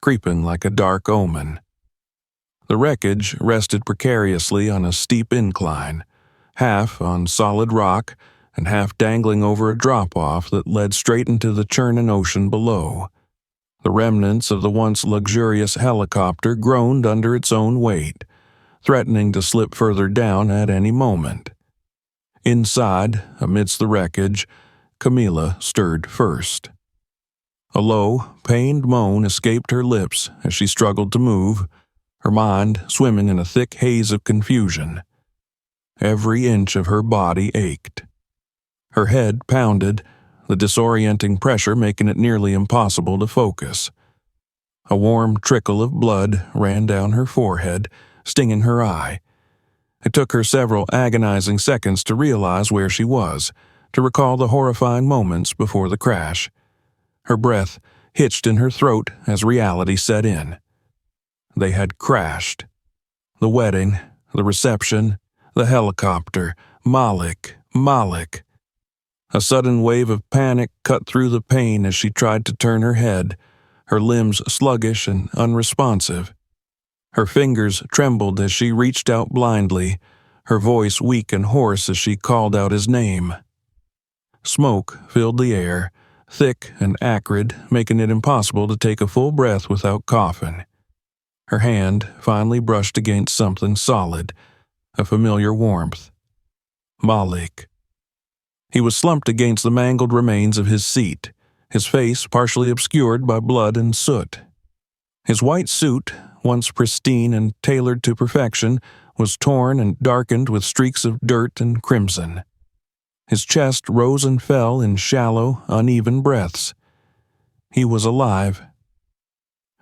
creeping like a dark omen. The wreckage rested precariously on a steep incline, half on solid rock and half dangling over a drop-off that led straight into the churning ocean below. The remnants of the once luxurious helicopter groaned under its own weight, threatening to slip further down at any moment. Inside, amidst the wreckage, Camilla stirred first. A low, pained moan escaped her lips as she struggled to move, her mind swimming in a thick haze of confusion. Every inch of her body ached. Her head pounded, the disorienting pressure making it nearly impossible to focus. A warm trickle of blood ran down her forehead, stinging her eye. It took her several agonizing seconds to realize where she was, to recall the horrifying moments before the crash. Her breath hitched in her throat as reality set in. They had crashed. The wedding, the reception, the helicopter, Malik. A sudden wave of panic cut through the pain as she tried to turn her head, her limbs sluggish and unresponsive. Her fingers trembled as she reached out blindly, her voice weak and hoarse as she called out his name. Smoke filled the air, thick and acrid, making it impossible to take a full breath without coughing. Her hand finally brushed against something solid, a familiar warmth. Malik. He was slumped against the mangled remains of his seat, his face partially obscured by blood and soot. His white suit, once pristine and tailored to perfection, was torn and darkened with streaks of dirt and crimson. His chest rose and fell in shallow, uneven breaths. He was alive.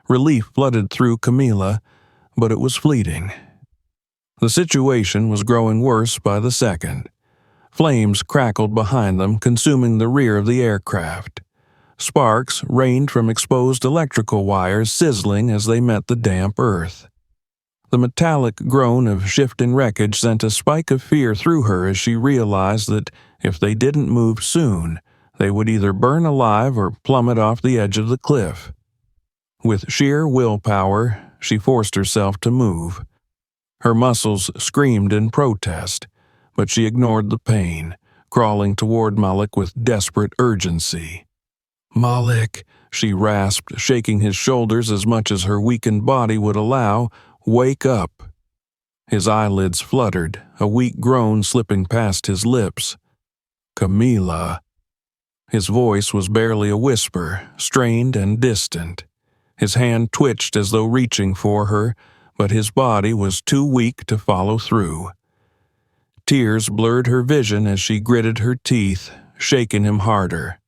Relief flooded through Camilla, but it was fleeting. The situation was growing worse by the second. Flames crackled behind them, consuming the rear of the aircraft. Sparks rained from exposed electrical wires, sizzling as they met the damp earth. The metallic groan of shifting wreckage sent a spike of fear through her as she realized that if they didn't move soon, they would either burn alive or plummet off the edge of the cliff. With sheer willpower, she forced herself to move. Her muscles screamed in protest, but she ignored the pain, crawling toward Malik with desperate urgency. "Malik," she rasped, shaking his shoulders as much as her weakened body would allow, "wake up." His eyelids fluttered, a weak groan slipping past his lips. "Camilla." His voice was barely a whisper, strained and distant. His hand twitched as though reaching for her, but his body was too weak to follow through. Tears blurred her vision as she gritted her teeth, shaking him harder.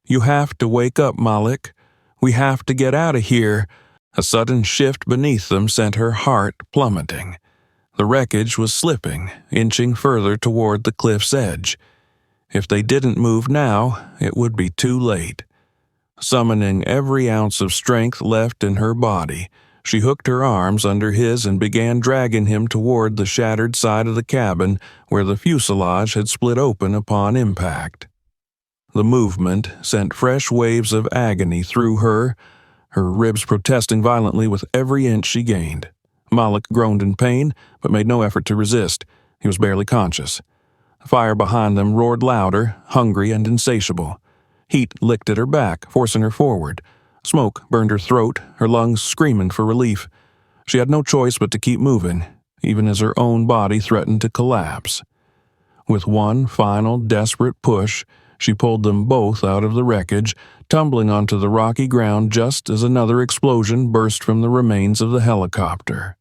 "You have to wake up, Malik. We have to get out of here." A sudden shift beneath them sent her heart plummeting. The wreckage was slipping, inching further toward the cliff's edge. If they didn't move now, it would be too late. Summoning every ounce of strength left in her body, she hooked her arms under his and began dragging him toward the shattered side of the cabin where the fuselage had split open upon impact. The movement sent fresh waves of agony through her ribs protesting violently with every inch she gained. Malik groaned in pain, but made no effort to resist. He was barely conscious. The fire behind them roared louder, hungry and insatiable. Heat licked at her back, forcing her forward. Smoke burned her throat, her lungs screaming for relief. She had no choice but to keep moving, even as her own body threatened to collapse. With one final desperate push, she pulled them both out of the wreckage, tumbling onto the rocky ground just as another explosion burst from the remains of the helicopter.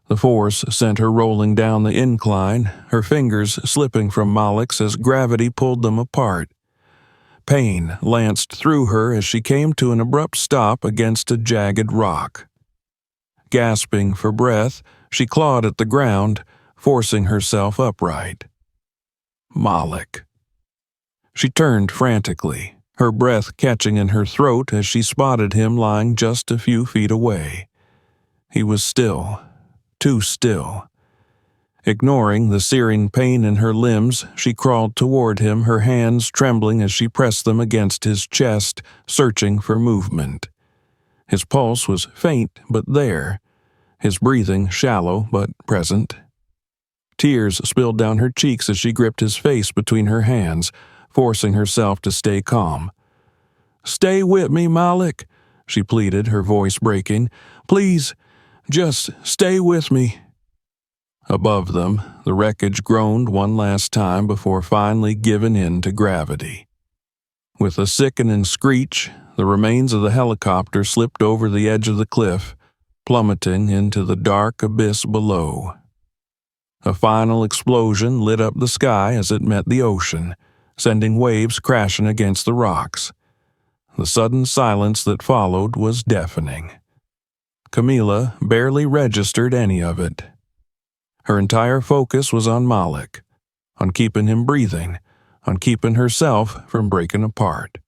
The force sent her rolling down the incline, her fingers slipping from Malik's as gravity pulled them apart. pain lanced through her as she came to an abrupt stop against a jagged rock. Gasping for breath, she clawed at the ground, forcing herself upright. Malik. She turned frantically, her breath catching in her throat as she spotted him lying just a few feet away. He was still, too still. Ignoring the searing pain in her limbs, she crawled toward him, her hands trembling as she pressed them against his chest, searching for movement. His pulse was faint but there, his breathing shallow but present. Tears spilled down her cheeks as she gripped his face between her hands, forcing herself to stay calm. "Stay with me, Malik," she pleaded, her voice breaking. "Please, just stay with me." Above them, the wreckage groaned one last time before finally giving in to gravity. With a sickening screech, the remains of the helicopter slipped over the edge of the cliff, plummeting into the dark abyss below. A final explosion lit up the sky as it met the ocean, sending waves crashing against the rocks. The sudden silence that followed was deafening. Camila barely registered any of it. Her entire focus was on Malik, on keeping him breathing, on keeping herself from breaking apart.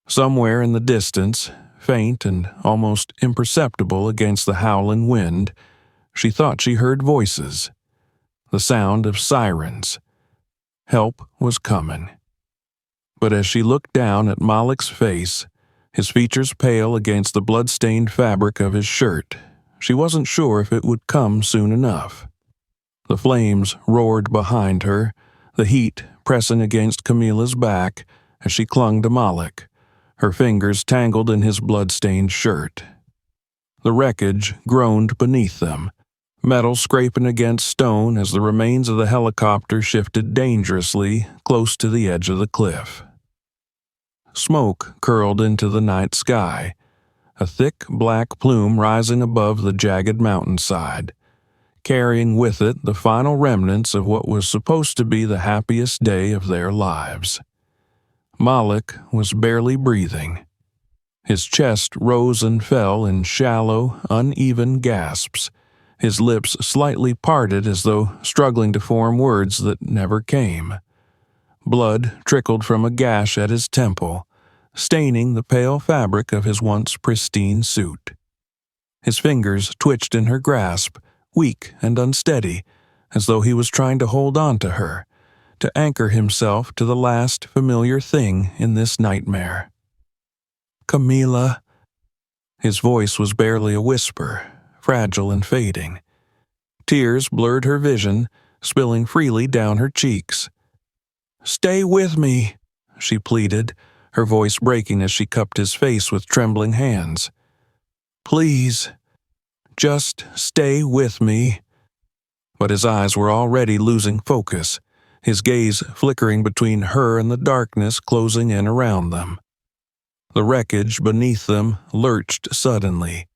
Somewhere in the distance, faint and almost imperceptible against the howling wind, she thought she heard voices. The sound of sirens. Help was coming. But as she looked down at Malik's face, his features pale against the blood-stained fabric of his shirt, she wasn't sure if it would come soon enough. The flames roared behind her, the heat pressing against Camila's back as she clung to Malik, her fingers tangled in his blood-stained shirt. The wreckage groaned beneath them, metal scraping against stone as the remains of the helicopter shifted dangerously close to the edge of the cliff. Smoke curled into the night sky, a thick black plume rising above the jagged mountainside, carrying with it the final remnants of what was supposed to be the happiest day of their lives. Malik was barely breathing. His chest rose and fell in shallow, uneven gasps, his lips slightly parted as though struggling to form words that never came. Blood trickled from a gash at his temple, staining the pale fabric of his once pristine suit. His fingers twitched in her grasp, weak and unsteady, as though he was trying to hold on to her, to anchor himself to the last familiar thing in this nightmare. "Camila." His voice was barely a whisper, fragile and fading. Tears blurred her vision, spilling freely down her cheeks. "Stay with me," she pleaded, her voice breaking as she cupped his face with trembling hands. "Please, just stay with me." But his eyes were already losing focus, his gaze flickering between her and the darkness closing in around them. The wreckage beneath them lurched suddenly,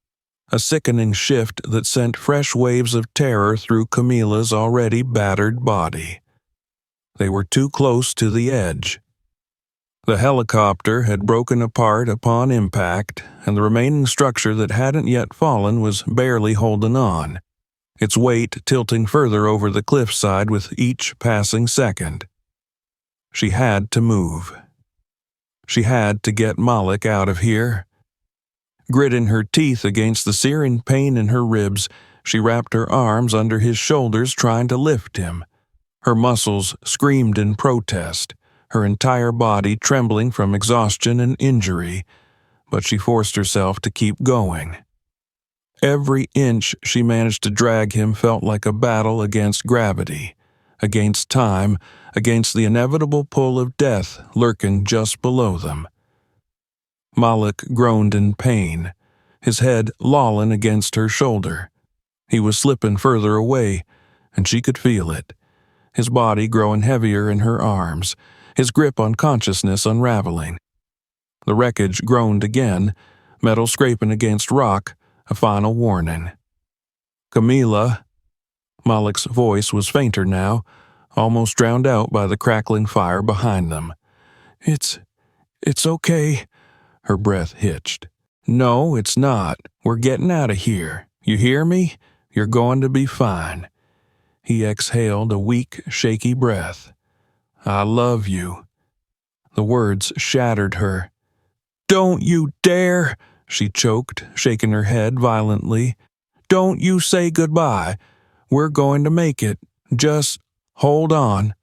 a sickening shift that sent fresh waves of terror through Camila's already battered body. They were too close to the edge. The helicopter had broken apart upon impact, and the remaining structure that hadn't yet fallen was barely holding on, its weight tilting further over the cliffside with each passing second. She had to move. She had to get Malik out of here. Gritting her teeth against the searing pain in her ribs, she wrapped her arms under his shoulders trying to lift him. Her muscles screamed in protest, her entire body trembling from exhaustion and injury, but she forced herself to keep going. Every inch she managed to drag him felt like a battle against gravity, against time, against the inevitable pull of death lurking just below them. Malik groaned in pain, his head lolling against her shoulder. He was slipping further away, and she could feel it, his body growing heavier in her arms, his grip on consciousness unraveling. The wreckage groaned again, metal scraping against rock, a final warning. "Camila." Malik's voice was fainter now, almost drowned out by the crackling fire behind them. It's okay. Her breath hitched. No, it's not. We're getting out of here. You hear me? You're going to be fine. He exhaled a weak, shaky breath. I love you. The words shattered her. Don't you dare, she choked, shaking her head violently. Don't you say goodbye. We're going to make it. Just hold on.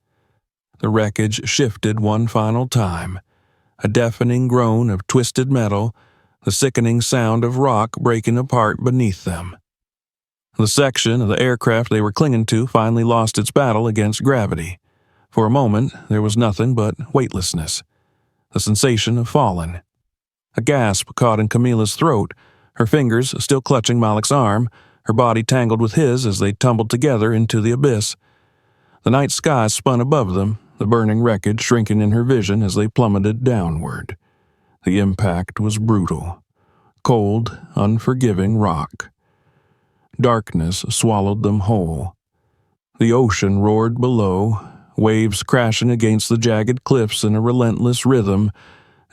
The wreckage shifted one final time. A deafening groan of twisted metal, the sickening sound of rock breaking apart beneath them. The section of the aircraft they were clinging to finally lost its battle against gravity. For a moment, there was nothing but weightlessness, the sensation of falling. A gasp caught in Camila's throat, her fingers still clutching Malik's arm, her body tangled with his as they tumbled together into the abyss. The night sky spun above them, the burning wreckage shrinking in her vision as they plummeted downward. The impact was brutal. Cold, unforgiving rock. Darkness swallowed them whole. The ocean roared below, waves crashing against the jagged cliffs in a relentless rhythm,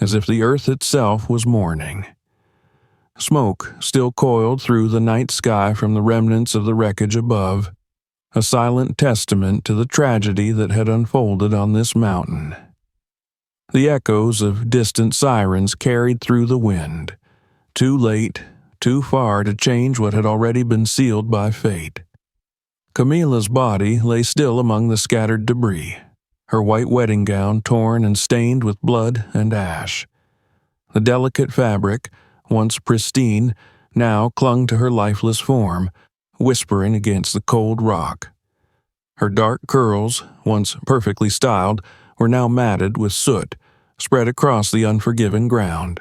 as if the earth itself was mourning. Smoke still coiled through the night sky from the remnants of the wreckage above, a silent testament to the tragedy that had unfolded on this mountain. The echoes of distant sirens carried through the wind, too late, too far to change what had already been sealed by fate. Camila's body lay still among the scattered debris, her white wedding gown torn and stained with blood and ash. The delicate fabric, once pristine, now clung to her lifeless form, whispering against the cold rock. Her dark curls, once perfectly styled, were now matted with soot, spread across the unforgiving ground.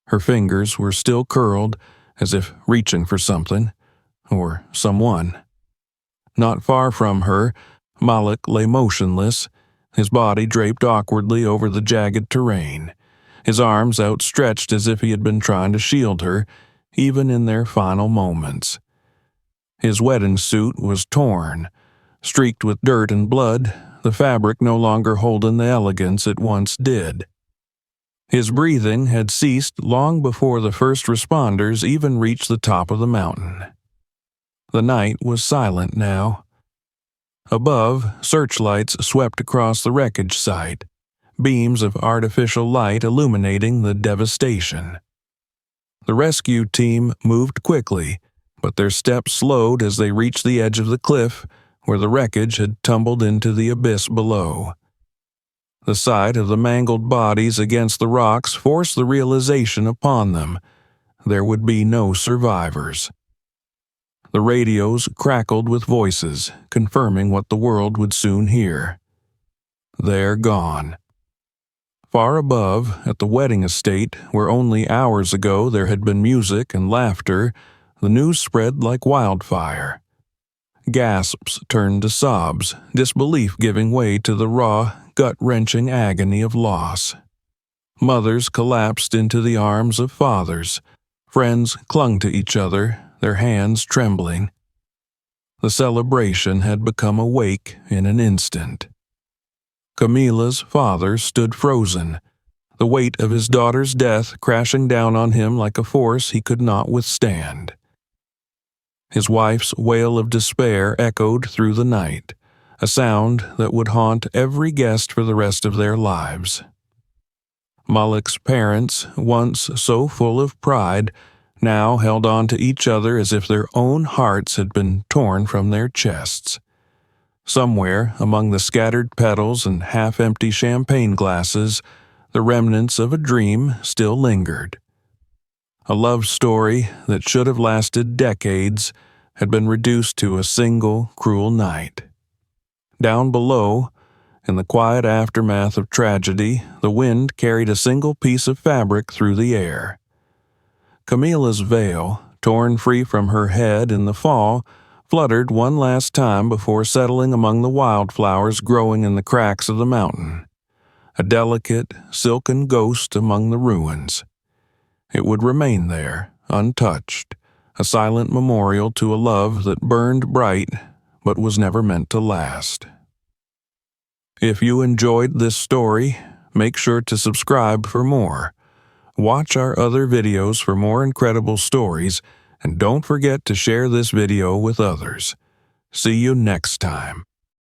Her fingers were still curled, as if reaching for something, or someone. Not far from her, Malik lay motionless, his body draped awkwardly over the jagged terrain, his arms outstretched as if he had been trying to shield her, even in their final moments. His wedding suit was torn, streaked with dirt and blood, the fabric no longer holding the elegance it once did. His breathing had ceased long before the first responders even reached the top of the mountain. The night was silent now. Above, searchlights swept across the wreckage site, beams of artificial light illuminating the devastation. The rescue team moved quickly, but their steps slowed as they reached the edge of the cliff where the wreckage had tumbled into the abyss below. The sight of the mangled bodies against the rocks forced the realization upon them there would be no survivors. The radios crackled with voices, confirming what the world would soon hear. They're gone. Far above, at the wedding estate, where only hours ago there had been music and laughter, the news spread like wildfire. Gasps turned to sobs, disbelief giving way to the raw, gut-wrenching agony of loss. Mothers collapsed into the arms of fathers. Friends clung to each other, their hands trembling. The celebration had become a wake in an instant. Camila's father stood frozen, the weight of his daughter's death crashing down on him like a force he could not withstand. His wife's wail of despair echoed through the night, a sound that would haunt every guest for the rest of their lives. Malik's parents, once so full of pride, now held on to each other as if their own hearts had been torn from their chests. Somewhere, among the scattered petals and half-empty champagne glasses, the remnants of a dream still lingered. A love story that should have lasted decades had been reduced to a single cruel night. Down below, in the quiet aftermath of tragedy, the wind carried a single piece of fabric through the air. Camila's veil, torn free from her head in the fall, fluttered one last time before settling among the wildflowers growing in the cracks of the mountain, a delicate, silken ghost among the ruins. It would remain there, untouched, a silent memorial to a love that burned bright but was never meant to last. If you enjoyed this story, Make sure to subscribe for more. Watch our other videos for more incredible stories, and don't forget to share this video with others. See you next time.